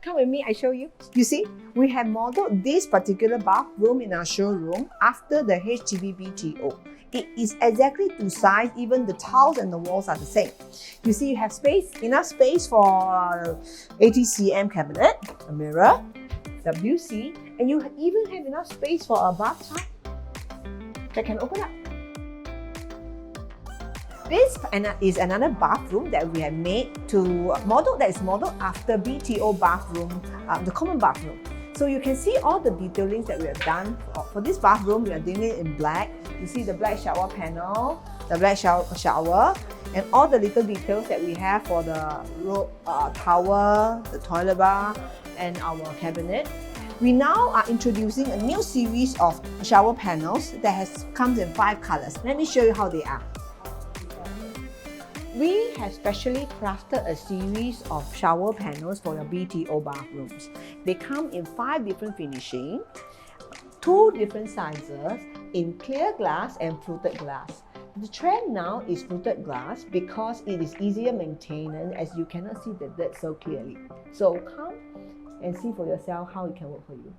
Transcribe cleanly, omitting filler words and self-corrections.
Come with me, I show you. You see, we have modeled this particular bathroom in our showroom after the HDB BTO. It is exactly to size, even the tiles and the walls are the same. You see, you have space, enough space for 80 cm cabinet, a mirror, WC, and you even have enough space for a bathtub that can open up. This is another bathroom that we have made that is modeled after BTO bathroom, the common bathroom. So you can see all the detailings that we have done. For this bathroom, we are doing it in black. You see the black shower panel, the black shower, and all the little details that we have for the towel, the toilet bar, and our cabinet. We now are introducing a new series of shower panels that comes in 5 colors. Let me show you how they are. We have specially crafted a series of shower panels for your BTO bathrooms. They come in 5 different finishings, 2 different sizes in clear glass and fluted glass. The trend now is fluted glass because it is easier maintenance as you cannot see the dirt so clearly. So come and see for yourself how it can work for you.